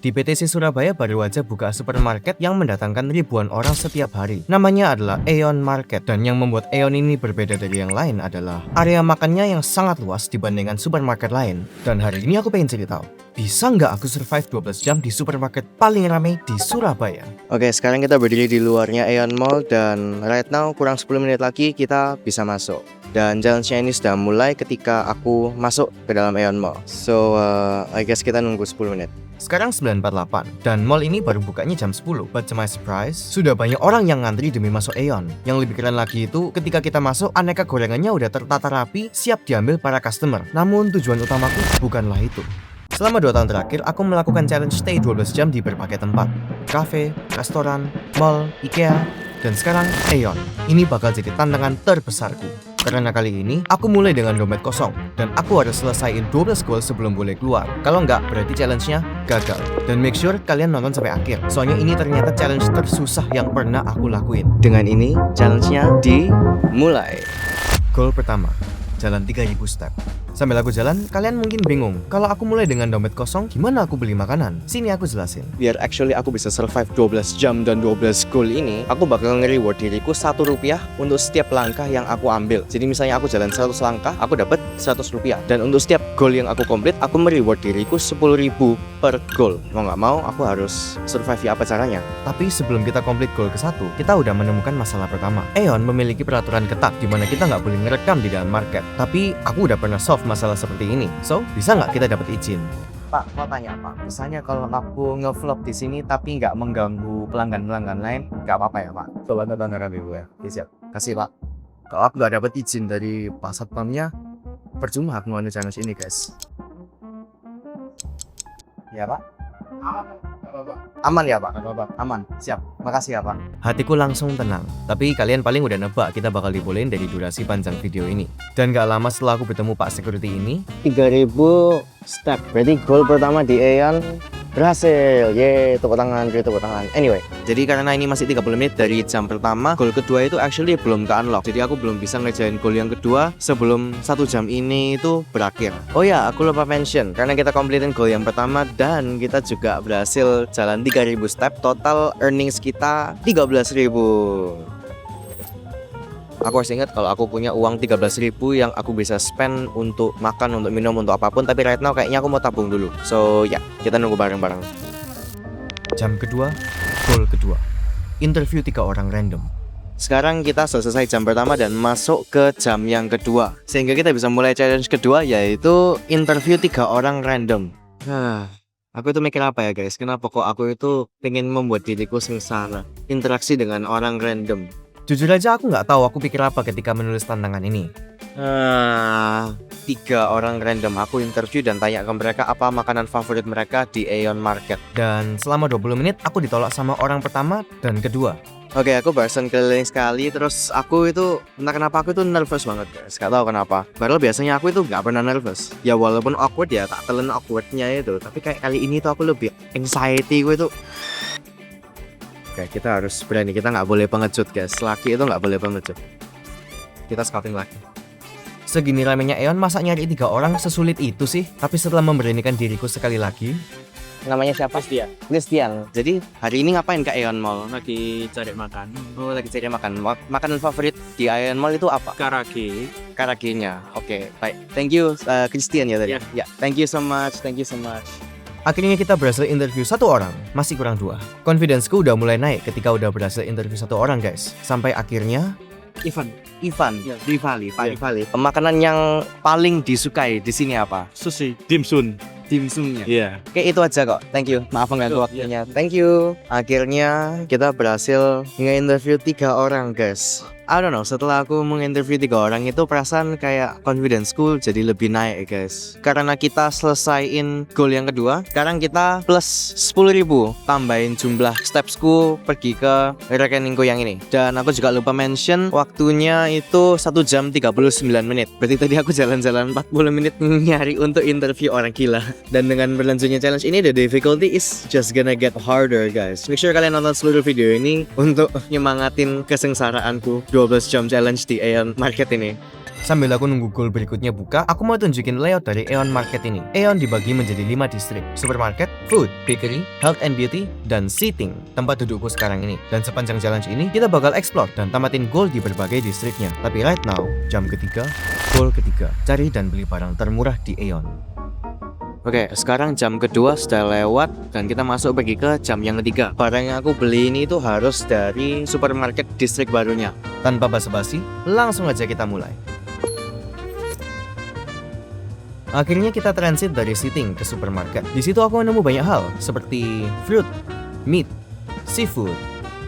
Di PTC Surabaya baru aja buka supermarket yang mendatangkan ribuan orang setiap hari. Namanya adalah Aeon Market, dan yang membuat Aeon ini berbeda dari yang lain adalah area makannya yang sangat luas dibandingkan supermarket lain. Dan hari ini aku pengen cerita, bisa nggak aku survive 12 jam di supermarket paling ramai di Surabaya? Oke, sekarang kita berdiri di luarnya Aeon Mall dan right now kurang 10 menit lagi kita bisa masuk. Dan challenge-nya ini sudah mulai ketika aku masuk ke dalam Aeon Mall. So, I guess kita nunggu 10 menit. Sekarang 9.48 dan mall ini baru bukanya jam 10. But to my surprise, sudah banyak orang yang ngantri demi masuk Aeon. Yang lebih keren lagi itu, ketika kita masuk, aneka gorengannya udah tertata rapi, siap diambil para customer. Namun tujuan utamaku bukanlah itu. Selama 2 tahun terakhir, aku melakukan challenge stay 12 jam di berbagai tempat. Cafe, restoran, mall, IKEA, dan sekarang Aeon. Ini bakal jadi tantangan terbesarku. Karena kali ini, aku mulai dengan dompet kosong. Dan aku harus selesaiin 12 goal sebelum boleh keluar. Kalau nggak, berarti challenge-nya gagal. Dan make sure kalian nonton sampai akhir. Soalnya ini ternyata challenge tersusah yang pernah aku lakuin. Dengan ini, challenge-nya dimulai. Goal pertama, jalan 3000 step. Sambil aku jalan, kalian mungkin bingung. Kalau aku mulai dengan dompet kosong, gimana aku beli makanan? Sini aku jelasin. Biar actually aku bisa survive 12 jam dan 12 goal ini, aku bakal nge-reward diriku Rp1 untuk setiap langkah yang aku ambil. Jadi misalnya aku jalan 100 langkah, aku dapat Rp100. Dan untuk setiap goal yang aku complete, aku me-reward diriku 10.000 per goal. Mau nggak mau, aku harus survive ya apa caranya. Tapi sebelum kita complete goal ke-1, kita udah menemukan masalah pertama. Aeon memiliki peraturan ketat di mana kita nggak boleh ngerekam di dalam market. Tapi aku udah pernah solve masalah seperti ini. So, bisa nggak kita dapat izin? Pak, mau tanya Pak, misalnya kalau aku nge-vlog di sini tapi nggak mengganggu pelanggan-pelanggan lain, nggak apa-apa ya Pak? Coba tanda ibu ya. Oke, siap. Kasih Pak. Kalau aku nggak dapat izin dari Pak Satpamnya, percuma aku ngelakuin challenge ini guys. Ya Pak? Aman ya Pak? Aman, siap. Makasih ya Pak. Hatiku langsung tenang. Tapi kalian paling udah nebak kita bakal dibolehin dari durasi panjang video ini. Dan gak lama setelah aku bertemu Pak Security ini, 3000 step. Berarti goal pertama di Aeon berhasil. Yeay, tepuk tangan, tepuk tangan. Anyway, jadi karena ini masih 30 menit dari jam pertama, goal kedua itu actually belum ke-unlock. Jadi aku belum bisa ngerjain goal yang kedua sebelum 1 jam ini itu berakhir. Oh ya, aku lupa mention, karena kita completein goal yang pertama dan kita juga berhasil jalan 3000 step, total earnings kita 13.000. Aku harus ingat kalau aku punya uang 13.000 yang aku bisa spend untuk makan, untuk minum, untuk apapun. Tapi right now kayaknya aku mau tabung dulu. So ya, kita nunggu bareng-bareng. Jam kedua, goal kedua. Interview 3 orang random. Sekarang kita selesai jam pertama dan masuk ke jam yang kedua. Sehingga kita bisa mulai challenge kedua, yaitu interview 3 orang random. Aku itu mikir apa ya guys? Kenapa kok aku itu pengen membuat diriku sengsara? Interaksi dengan orang random. Jujur aja aku nggak tahu aku pikir apa ketika menulis tantangan ini. 3 orang random aku interview dan tanya ke mereka apa makanan favorit mereka di Aeon Market. Dan selama 20 menit aku ditolak sama orang pertama dan kedua. Oke, aku barusan keliling sekali, terus aku itu entah kenapa aku itu nervous banget guys. Gak tahu kenapa. Padahal biasanya aku itu nggak pernah nervous. Ya walaupun awkward ya tak telan awkwardnya itu. Tapi kayak kali ini tuh aku lebih anxiety gue itu. Oke, kita harus berani, kita nggak boleh pengecut guys. Laki itu nggak boleh pengecut. Kita scouting lagi. Segini ramenya Aeon, masa nyari 3 orang sesulit itu sih? Tapi setelah memberanikan diriku sekali lagi. Namanya siapa? Christian. Jadi hari ini ngapain ke Aeon Mall? Lagi cari makan. Oh, lagi cari makan. Makanan favorit di Aeon Mall itu apa? Karage. Karage-nya. Oke, baik. Thank you Christian ya tadi. Ya, thank you so much. Akhirnya kita berhasil interview 1 orang, masih kurang 2. Confidenceku udah mulai naik ketika udah berhasil interview 1 orang guys. Sampai akhirnya Ivan. Ya. Rivali. Makanan yang paling disukai di sini apa? Sushi. Dimsum. Dimsumnya. Iya. Oke, itu aja kok. Thank you. Maaf mengganggu waktunya. Thank you. Akhirnya kita berhasil nge-interview 3 orang guys. I don't know, setelah aku menginterview 3 orang itu perasaan kayak confidenceku jadi lebih naik guys. Karena kita selesaiin goal yang kedua, sekarang kita plus 10.000 tambahin jumlah stepsku pergi ke rekeningku yang ini. Dan aku juga lupa mention waktunya itu 1 jam 39 menit. Berarti tadi aku jalan-jalan 40 menit nyari untuk interview orang gila. Dan dengan berlanjutnya challenge ini, the difficulty is just gonna get harder guys. Make sure kalian nonton seluruh video ini untuk nyemangatin kesengsaraanku 12 jam challenge di Aeon Market ini. Sambil aku nunggu goal berikutnya buka, aku mau tunjukin layout dari Aeon Market ini. Aeon dibagi menjadi 5 distrik: supermarket, food, bakery, health and beauty, dan seating, tempat dudukku sekarang ini. Dan sepanjang challenge ini, kita bakal explore dan tamatin goal di berbagai distriknya. Tapi right now, jam ketiga, goal ketiga, cari dan beli barang termurah di Aeon. Oke, sekarang jam kedua sudah lewat dan kita pergi ke jam yang ketiga. Barang yang aku beli ini tuh harus dari supermarket distrik barunya. Tanpa basa-basi, langsung aja kita mulai. Akhirnya kita transit dari seating ke supermarket. Di situ aku menemu banyak hal seperti fruit, meat, seafood,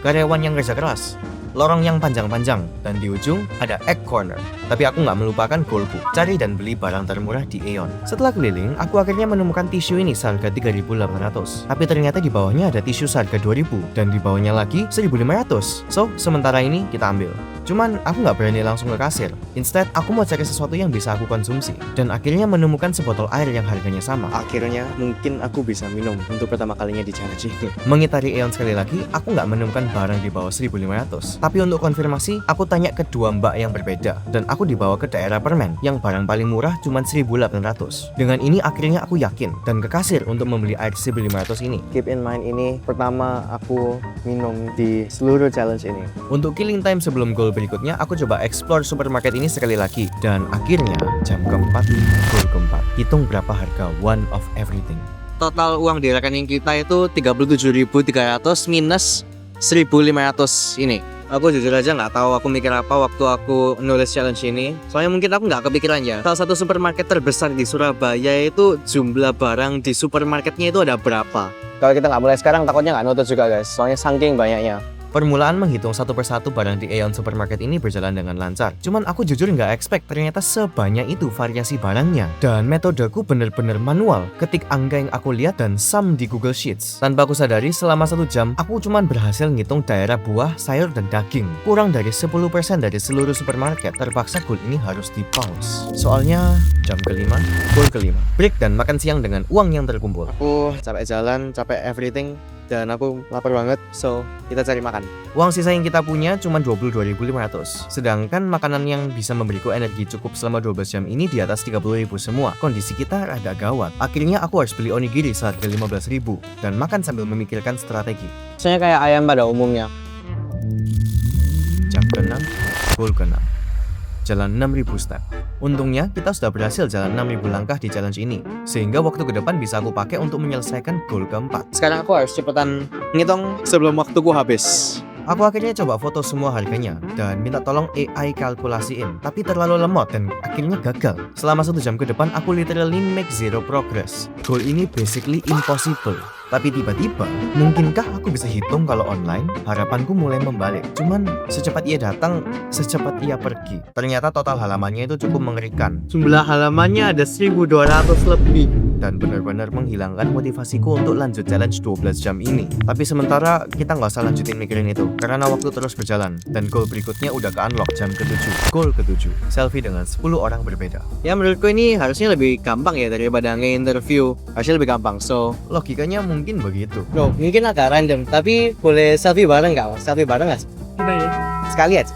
karyawan yang kerja keras, lorong yang panjang-panjang, dan di ujung ada egg corner. Tapi aku nggak melupakan goalku, cari dan beli barang termurah di Aeon. Setelah keliling, aku akhirnya menemukan tisu ini seharga 3.800. Tapi ternyata di bawahnya ada tisu seharga 2.000 dan di bawahnya lagi 1.500. So, sementara ini kita ambil. Cuman aku nggak berani langsung ke kasir. Instead, aku mau cari sesuatu yang bisa aku konsumsi. Dan akhirnya menemukan sebotol air yang harganya sama. Akhirnya mungkin aku bisa minum untuk pertama kalinya di challenge ini. Mengitari Aeon sekali lagi, aku nggak menemukan barang di bawah 1.500. Tapi untuk konfirmasi, aku tanya ke dua mbak yang berbeda. Dan aku dibawa ke daerah permen yang barang paling murah cuma 1.800. Dengan ini akhirnya aku yakin dan ke kasir untuk membeli air 1.500 ini. Keep in mind, ini pertama aku minum di seluruh challenge ini. Untuk killing time sebelum goal berikutnya, aku coba explore supermarket ini sekali lagi. Dan akhirnya jam keempat, goal keempat. Hitung berapa harga one of everything. Total uang di rekening kita itu 37.300 minus 1.500 ini. Aku jujur aja nggak tahu aku mikir apa waktu aku nulis challenge ini. Soalnya mungkin aku nggak kepikiran ya. Salah satu supermarket terbesar di Surabaya itu jumlah barang di supermarketnya itu ada berapa. Kalau kita nggak mulai sekarang takutnya nggak nutut juga guys. Soalnya saking banyaknya. Permulaan menghitung satu persatu barang di Aeon Supermarket ini berjalan dengan lancar. Cuman aku jujur nggak expect ternyata sebanyak itu variasi barangnya. Dan metodeku bener-bener manual. Ketik angka yang aku lihat dan sum di Google Sheets. Tanpa aku sadari selama 1 jam, aku cuman berhasil ngitung daerah buah, sayur, dan daging. Kurang dari 10% dari seluruh supermarket. Terpaksa goal ini harus di pause. Soalnya jam kelima, goal kelima. Break dan makan siang dengan uang yang terkumpul. Aku capek jalan, capek everything. Dan aku lapar banget, so kita cari makan. Uang sisa yang kita punya cuma 22.500. Sedangkan makanan yang bisa memberiku energi cukup selama 12 jam ini di atas 30.000 semua. Kondisi kita rada gawat. Akhirnya aku harus beli onigiri seharga 15.000 dan makan sambil memikirkan strategi. Soalnya kayak ayam pada umumnya. Jam ke-6, goal ke-6. Jalan 6.000 step. Untungnya kita sudah berhasil jalan 6.000 langkah di challenge ini, sehingga waktu ke depan bisa aku pakai untuk menyelesaikan goal keempat. Sekarang aku harus cepetan ngitung sebelum waktuku habis. Aku akhirnya coba foto semua harganya dan minta tolong AI kalkulasiin, tapi terlalu lemot dan akhirnya gagal. Selama 1 jam ke depan aku literally make zero progress. Goal ini basically impossible. Tapi tiba-tiba, mungkinkah aku bisa hitung kalau online? Harapanku mulai membalik. Cuman secepat ia datang, secepat ia pergi. Ternyata total halamannya itu cukup mengerikan. Jumlah halamannya ada 1.200 lebih. Dan benar-benar menghilangkan motivasiku untuk lanjut challenge 12 jam ini. Tapi sementara kita nggak usah lanjutin mikirin itu, karena waktu terus berjalan. Dan goal berikutnya udah ke-unlock jam ke-7. Goal ke-7, selfie dengan 10 orang berbeda. Ya menurutku ini harusnya lebih gampang ya daripada nge-interview. Harusnya lebih gampang, so logikanya mungkin begitu. Bro, mungkin agak random, tapi boleh selfie bareng nggak? Selfie bareng nggak? Sekali aja.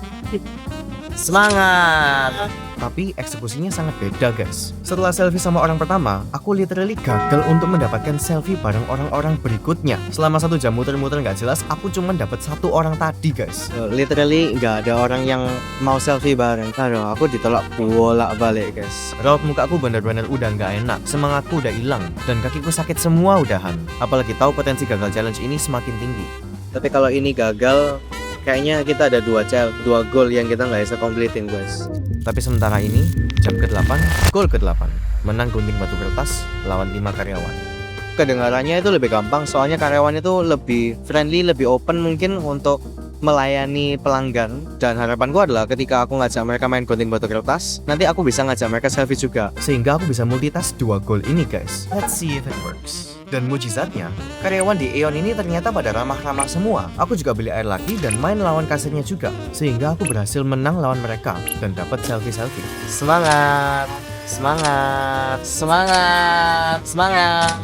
Semangat! Tapi eksekusinya sangat beda guys. Setelah selfie sama orang pertama, aku literally gagal untuk mendapatkan selfie bareng orang-orang berikutnya. Selama 1 jam muter-muter nggak jelas, aku cuma dapat 1 orang tadi guys. Literally nggak ada orang yang mau selfie bareng. Aduh, aku ditolak bolak-balik guys. Raut muka aku benar-benar udah nggak enak. Semangatku udah hilang dan kakiku sakit semua udahan. Apalagi tahu potensi gagal challenge ini semakin tinggi. Tapi kalau ini gagal, kayaknya kita ada 2 goal yang kita nggak bisa completein guys. Tapi sementara ini, jam ke-8, goal ke-8. Menang gunting batu kertas, lawan 5 karyawan. Kedengarannya itu lebih gampang, soalnya karyawan itu lebih friendly, lebih open mungkin untuk melayani pelanggan. Dan harapanku adalah ketika aku ngajak mereka main gunting batu kertas, nanti aku bisa ngajak mereka selfie juga. Sehingga aku bisa multitask 2 goal ini guys. Let's see if it works. Dan mujizatnya, karyawan di Aeon ini ternyata pada ramah-ramah semua. Aku juga beli air lagi dan main lawan kasirnya juga. Sehingga aku berhasil menang lawan mereka dan dapat selfie-selfie. Semangat! Semangat! Semangat! Semangat!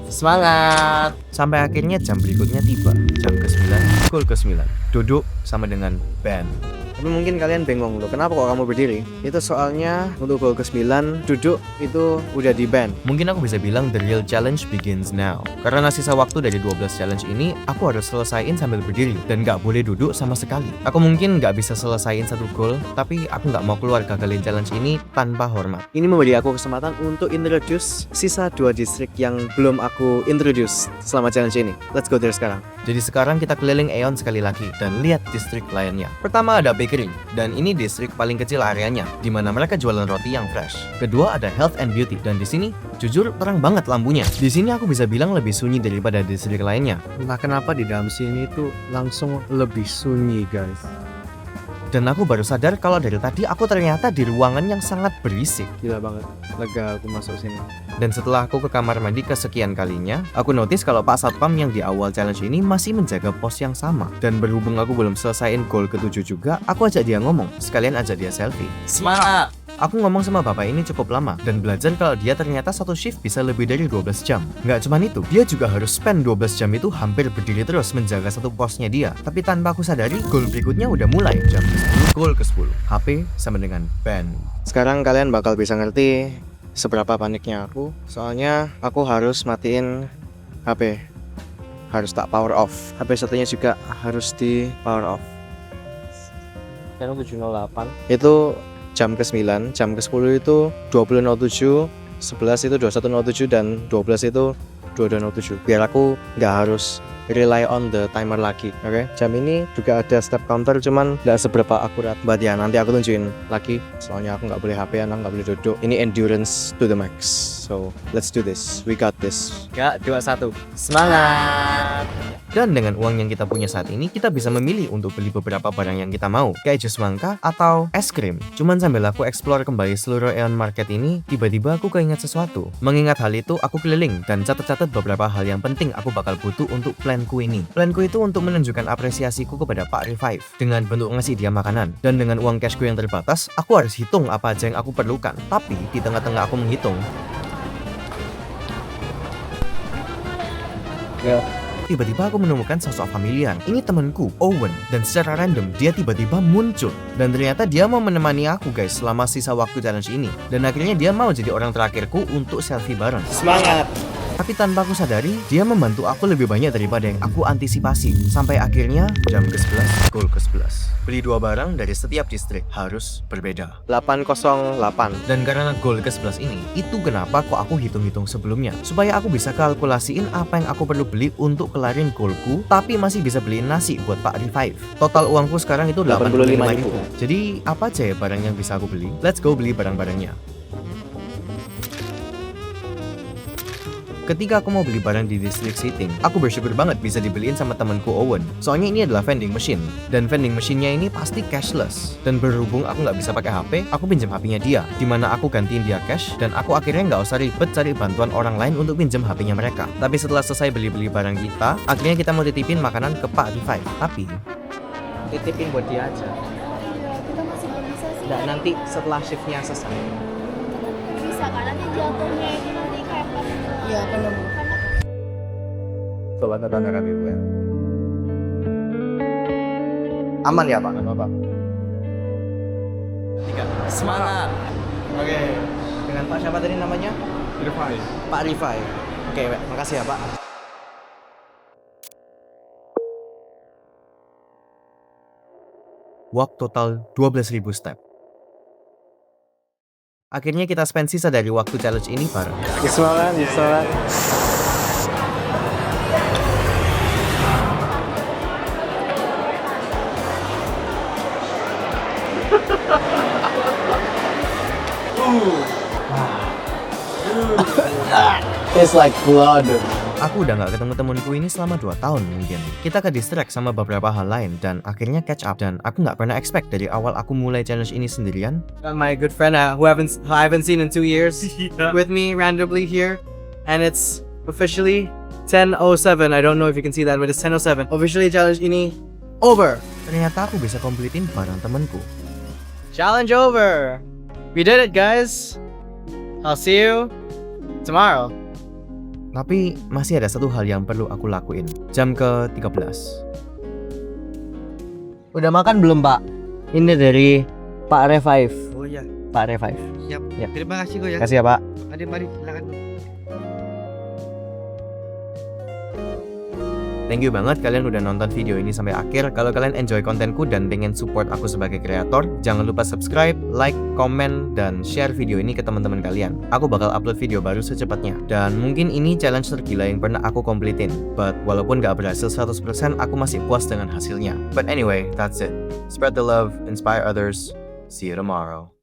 Semangat! Sampai akhirnya jam berikutnya tiba. Jam ke-9, goal ke-9. Duduk sama dengan band. Tapi mungkin kalian bingung loh, kenapa kok kamu berdiri? Itu soalnya untuk goal ke-9 duduk itu udah di ban. Mungkin aku bisa bilang the real challenge begins now. Karena sisa waktu dari 12 challenge ini, aku harus selesaiin sambil berdiri dan gak boleh duduk sama sekali. Aku mungkin gak bisa selesaiin satu goal, tapi aku gak mau keluar gagalin challenge ini tanpa hormat. Ini memberi aku kesempatan untuk introduce sisa 2 distrik yang belum aku introduce selama challenge ini. Let's go there sekarang. Jadi sekarang kita keliling Aeon sekali lagi dan lihat distrik lainnya. Pertama ada bakery, dan ini distrik paling kecil areanya, di mana mereka jualan roti yang fresh. Kedua ada health and beauty, dan di sini jujur terang banget lampunya. Di sini aku bisa bilang lebih sunyi daripada distrik lainnya. Entah kenapa di dalam sini tuh langsung lebih sunyi, guys. Dan aku baru sadar kalau dari tadi aku ternyata di ruangan yang sangat berisik. Gila banget, lega aku masuk sini. Dan setelah aku ke kamar mandi kesekian kalinya, aku notice kalau Pak Satpam yang di awal challenge ini masih menjaga pos yang sama. Dan berhubung aku belum selesaiin goal ke-7 juga, aku ajak dia ngomong, sekalian ajak dia selfie. Semangat! Aku ngomong sama bapak ini cukup lama dan belajar kalau dia ternyata satu shift bisa lebih dari 12 jam. Nggak cuman itu, dia juga harus spend 12 jam itu hampir berdiri terus menjaga satu posnya dia. Tapi tanpa aku sadari, goal berikutnya udah mulai. Jam 10, goal ke-10. HP sama dengan ban. Sekarang kalian bakal bisa ngerti seberapa paniknya aku. Soalnya aku harus matiin HP. Harus tak power off. HP satunya juga harus di power off. Sekarang 7.08. Itu jam ke-9, jam ke-10 itu 20.07, 11 itu 21.07, dan 12 itu 22.07. Biar aku nggak harus rely on the timer lagi, oke? Jam ini juga ada step counter, cuman nggak seberapa akurat. But ya, nanti aku tunjukin lagi. Soalnya aku nggak boleh HP-an, nggak boleh duduk. Ini endurance to the max. So, let's do this. We got this. 3, 2, 1. Semangat! Dan dengan uang yang kita punya saat ini, kita bisa memilih untuk beli beberapa barang yang kita mau, kayak jus mangga atau es krim. Cuman sambil aku explore kembali seluruh Aeon Market ini, tiba-tiba aku keinget sesuatu. Mengingat hal itu, aku keliling dan catat-catat beberapa hal yang penting aku bakal butuh untuk planku ini. Planku itu untuk menunjukkan apresiasiku kepada Pak Revive dengan bentuk ngasih dia makanan. Dan dengan uang cashku yang terbatas, aku harus hitung apa aja yang aku perlukan. Tapi di tengah-tengah aku menghitung, tiba-tiba aku menemukan sosok familiar. Ini temanku, Owen. Dan secara random, dia tiba-tiba muncul. Dan ternyata dia mau menemani aku guys selama sisa waktu challenge ini. Dan akhirnya dia mau jadi orang terakhirku untuk selfie bareng. Semangat! Tapi tanpa aku sadari, dia membantu aku lebih banyak daripada yang aku antisipasi. Sampai akhirnya, jam ke-11, goal ke-11. Beli 2 barang dari setiap distrik harus berbeda. 808. Dan karena goal ke-11 ini, itu kenapa kok aku hitung-hitung sebelumnya. Supaya aku bisa kalkulasiin apa yang aku perlu beli untuk kelarin goalku, tapi masih bisa beliin nasi buat Pak Revive. Total uangku sekarang itu 85.000. Jadi, apa aja ya barang yang bisa aku beli? Let's go beli barang-barangnya. Ketika aku mau beli barang di distrik seating, aku bersyukur banget bisa dibeliin sama temanku Owen. Soalnya ini adalah vending machine, dan vending machine-nya ini pasti cashless. Dan berhubung aku nggak bisa pakai HP, aku pinjam HP-nya dia, dimana aku gantiin dia cash, dan aku akhirnya nggak usah ribet cari bantuan orang lain untuk pinjam HP-nya mereka. Tapi setelah selesai beli-beli barang kita, akhirnya kita mau titipin makanan ke Pak Revive. Tapi titipin buat dia aja. Kita masih belum bisa sih. Nggak, nanti setelah shiftnya selesai. Bisa kan nanti jatuhnya ini nanti kayak iya belum. Coba tanda kami ya. Aman ya Pak? Nggak apa-apa. 3. Semangat! Oke. Dengan Pak siapa tadi namanya? Revive. Pak Revive. Oke, makasih ya Pak. Walk total 12.000 step. Akhirnya kita spend sisa dari waktu challenge ini bareng. Semangat, semangat. It's like blood. Aku udah gak ketemu temenku ini selama 2 tahun mungkin. Kita ke distract sama beberapa hal lain dan akhirnya catch up. Dan aku gak pernah expect dari awal aku mulai challenge ini sendirian. My good friend who I haven't seen in 2 years with me randomly here. And it's officially 10:07. I don't know if you can see that, but it's 10:07. Officially challenge ini over. Ternyata aku bisa completein bareng temenku. Challenge over. We did it guys. I'll see you tomorrow. Tapi masih ada satu hal yang perlu aku lakuin. Jam ke-13. Udah makan belum, Pak? Ini dari Pak Revive. Oh iya, Pak Revive. siap. Ya. Terima kasih kok ya. Kasih ya Pak. Mari silakan. Thank you banget kalian udah nonton video ini sampai akhir. Kalau kalian enjoy kontenku dan pengen support aku sebagai kreator, jangan lupa subscribe, like, komen, dan share video ini ke teman-teman kalian. Aku bakal upload video baru secepatnya. Dan mungkin ini challenge tergila yang pernah aku completein. But walaupun gak berhasil 100%, aku masih puas dengan hasilnya. But anyway, that's it. Spread the love, inspire others. See you tomorrow.